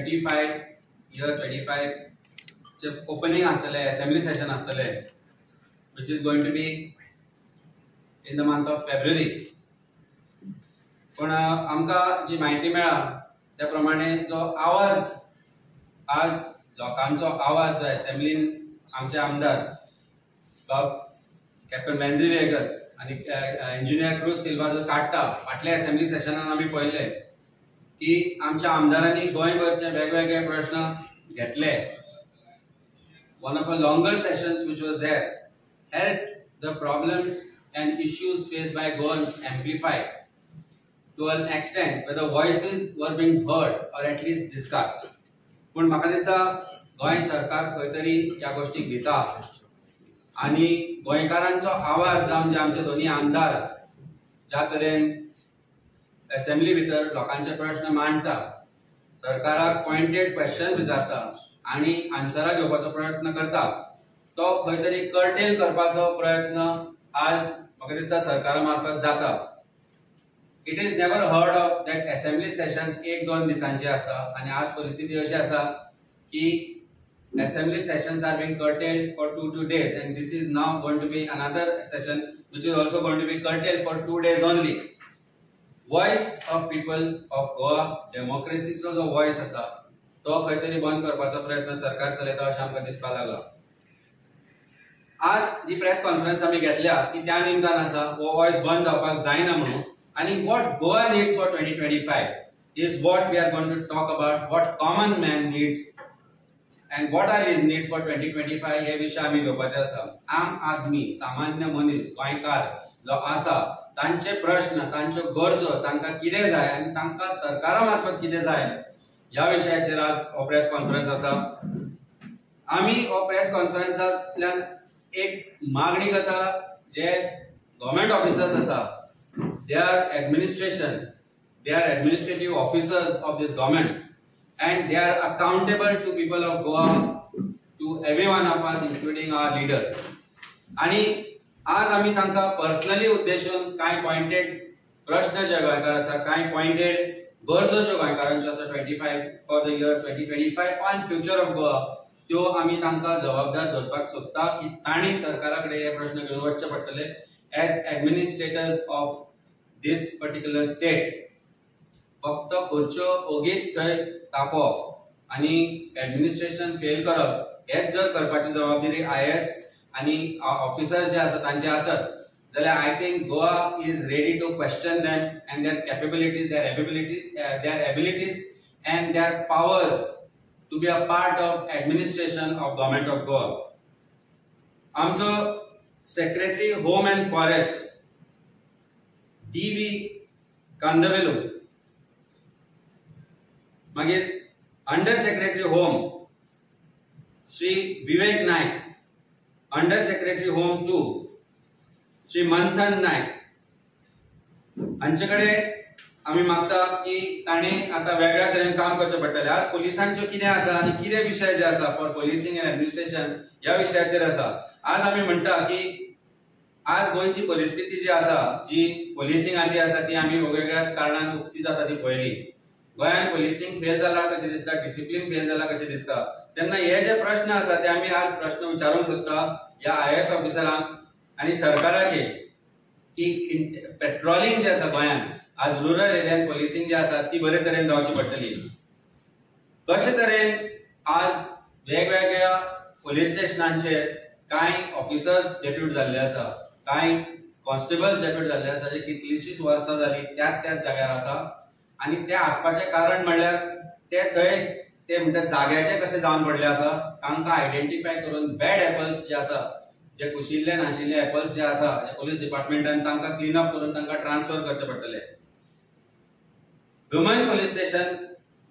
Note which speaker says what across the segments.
Speaker 1: 25 चे ओपनिंग आसतले assembly session आसतले which is going to be in the month of February. पण आमकां जी माहिती मेळ्ळा त्या प्रमाणे जो आवाज आज लोकांचो आवाज जो असेंब्लीन आमचे आमदार कॅप्टन वेन्झी वेगस आणि इंजिनियर क्रूज सिल्वा जो काडटा फाटल्या असेंब्ली सेशनान आमी पळयले की आमच्या आमदारांनी गोंयभरचे वेगवेगळे प्रश्न घेतले. One of the longer sessions which was there helped the problems and issues faced by Goans amplified to an extent where the voices were being heard or at least discussed. पण म्हाका दिसता गोंय सरकार खंय तरी ह्या गोष्टीक भिता आनी गोंयकारांचो आवाज जावन जे आमचे दोन्ही आमदार ज्या तरेन असेंब्ली भितर लोकांचे प्रश्न मांडटा, सरकाराक पॉइंटेड क्वेश्चन्स विचारता आणि आन्सरां घेवपाचो प्रयत्न करता, तो खंय तरी कर्टेल करपाचो प्रयत्न आज म्हाका दिसता सरकारा मार्फत जाता. It is never heard of that assembly sessions 1-2 दिसांची आसता आनी आज परिस्थिती अशी आसा की assembly sessions are being curtailed for 2 days and this is now going to be another session which is also going to be curtailed for 2 days only. Voice of people of Goa, democracy चो जो voice आसा तो खंय तरी बंद करपाचो प्रयत्न सरकार चलयता अशें आमकां दिसपाक लागला. आज जी प्रेस कॉन्फरन्स आमी घेतल्या ती त्या निमतान आसा हो voice बंद जावपाक जायना म्हणून आणि what Goa needs for 2025 is what we are going to talk about, what common man needs and what are his needs for 2025 हे विषय आमी घेवपाचे आसा. आम आदमी सामान्य मनीस गोंयकार जो आसा तांचे प्रश्न, तांच्यो गरजो, तांकां कितें जाय आनी तांकां सरकारा मार्फत कितें जाय ह्या विशयाचेर आज हो प्रेस कॉन्फरन्स आसा. आमी हो प्रेस कॉन्फरन्सांतल्यान एक मागणी करता जे गव्हर्नमेंट ऑफिसर्स आसा they are administrative officers of this government and they are accountable to people of Goa, to every one of us including our leaders. आणि आज आमी तांकां पर्सनली उद्देशून कांय पॉइंटेड प्रश्न जे गोंयकार आसा, कांय पॉइंटेड गरजो ज्यो गोंयकारांच्यो आसा 25 for the year 2025 on future of Goa त्यो आमी तांकां जबाबदार धरपाक सोदता की तांणी सरकारा कडेन हे प्रश्न घेवन वचचे पडटले as administrators of this particular state. फक्त खुर्च्यो ओगीत थंय तापोवप आनी एडमिनिस्ट्रेशन फेल करप हेच जर करपाची जबाबदारी IAS आनी ऑफिसर्स जे आसा तांचे आसत जाल्यार I think Goa is ready to question them and their capabilities, their abilities and their powers to be a part of administration of government of Goa. आमचो secretary home and forest DV Kandavelu, मागीर under secretary home Shri Vivek Naik, under secretary home 2 Shri Manthan Naik हांचे कडेन आमी मागता की ताणें आतां वेगळ्या तरेन काम करचें पडटलें. आज पुलिसांच्यो कितें आसा आनी कितें विशय जे आसा फॉर पोलिसींग एंड एडमिनिस्ट्रेशन ह्या विशयाचेर आसा. आज आमी म्हणटा की आज गोंयची परिस्थिती जी आसा, जी पोलिसिंगाची आसा ती आमी वेगवेगळ्या कारणान उक्ती जाता ती पळयली. गोंयांत पोलिसिंग फेल जाला कशें दिसता, डिसिप्लिन फेल जाला कशें दिसता. तेन्ना हे जे प्रश्न आसा ते आमी आज प्रश्न विचारूंक सोदता ह्या IAS ऑफिसरांक आनी सरकाराक की पेट्रोलिंग जे आसा गोंयांत आज रुरल एरियान पोलिसिंग जी आसा ती बरे तरेन जावची पडटली. कशे तरेन आज वेगवेगळ्या पोलीस स्टेशनांचेर कांय ऑफिसर्स डेप्यूट जाल्ले आसा, कांय कॉन्स्टेबल्स डेप्यूट जाल्ले आसा जे कितलीशींच वर्सां जाली त्याच जाग्यार आसा आनी ते आसपाचें कारण म्हणल्यार ते थंय ते म्हणटा जाग्याचे कशें जावन पडले आसा. तांकां आयडेंटिफाय करून बॅड एपल्स जे आसा, जे कुशिल्ले नाशिल्ले एपल्स जे आसा, जे पुलीस डिपार्टमेंटान तांकां क्लीन अप करून तांकां ट्रान्सफर करचे पडटले. वुमन पुलीस स्टेशन,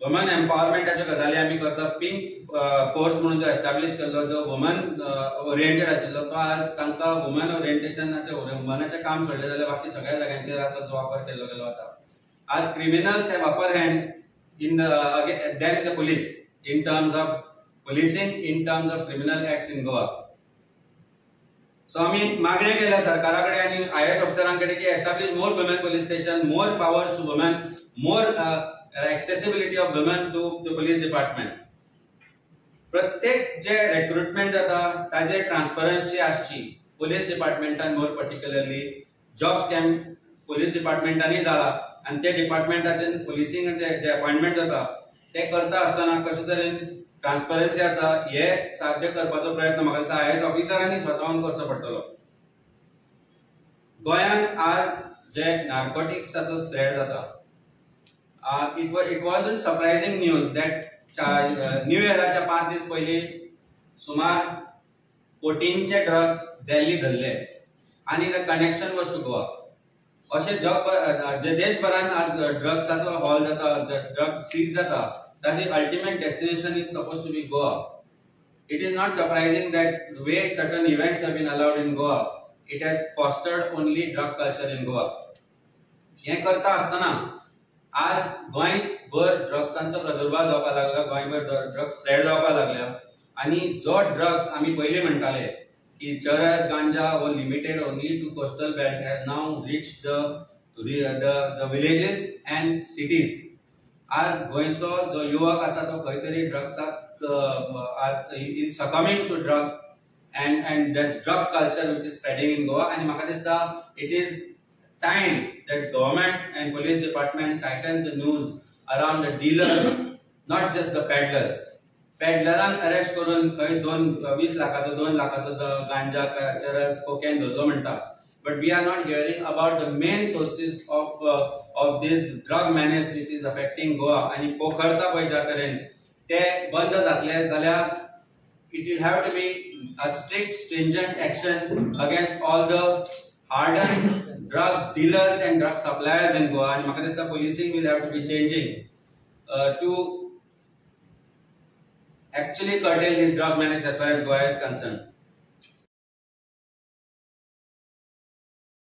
Speaker 1: वुमन एम्पावरमेंटाच्यो गजाली आमी करता. पिंक फोर्स म्हणून जो एस्टॅब्लिश केल्लो जो वुमन ओरिएंटेड आशिल्लो तो आज तांकां वुमन ओरिएंटेशनाचें वुमनाचें काम सोडलें जाल्यार बाकी सगळ्या जाग्यांचेर आसा जो वापर केल्लो गेलो वता. आज criminals have upper hand in than the police in terms of policing in terms of criminal acts in Goa. So आम्ही मागणी केल्या सरकाराकडे आणि IAS ऑफिसरांकडे की establish more women police station, more powers to women, more accessibility of women to the police department. प्रत्येक जे recruitment जाता ताजे transparency आसची police डिपार्टमेंटान, मोर particularly job scam police डिपार्टमेंटानी जाला आणि ते डिपार्टमेंटाचे पुलिसिंगाचे जे अपॉइंटमेंट जाता ते करता आसतना कशे तरेन ट्रांसपरन्सी आसा हे साध्य करपाचो प्रयत्न म्हाका दिसता IAS ऑफिसरांनी स्वताहून करचो पडटलो. गोंयांत आज जे नार्कोटिक्साचो स्प्रेड जाता, it wasn't surprising news that new इयराच्या 5 दीस पयलीं सुमार 14चे ड्रग्स दिल्ली धरले आणि the connection was to Goa. अशे जे देशभरान आज ड्रग्साचो हॉल जाता, ड्रग सीज जाता, ताचे ultimate destination is suppose to be Goa. It is not surprising that the way certain events have been allowed in Goa, it has fostered only drug culture in Goa. हे करता आसतना आज गोंयांत भर ड्रग्सांचो प्रादुर्भाव जावपाक लागला, गोंयभर ड्रग्स स्प्रेड जावपाक लागल्या आणि जो ड्रग्स आमी पयलीं म्हणटाले की चरस गांजा वो limited only to coastal belt has now reached the villages and cities. आज गोंयचो जो युवक आसा तो खंय तरी ड्रग्साक आज is succumbing to drug and there's drug culture which is spreading in Goa, and म्हाका दिसता it is time that government and police department tightens the noose around the dealers, not just the peddlers. पेडलरांक arrest करून खंय 20 लाखाचो 2 लाखाचो गांजा चरस cocaine धरलो म्हणटा, but we are not hearing about the main sources of this drug menace which is affecting Goa. आणि पोखरता पळय ज्या तरेन ते बंद जातले जाल्यार it will have to be a strict, stringent action against all the hardened drug dealers and drug suppliers in Goa. And म्हाका दिसता policing will have to be changing to actually curtail this drug menace as far as Goa is concerned.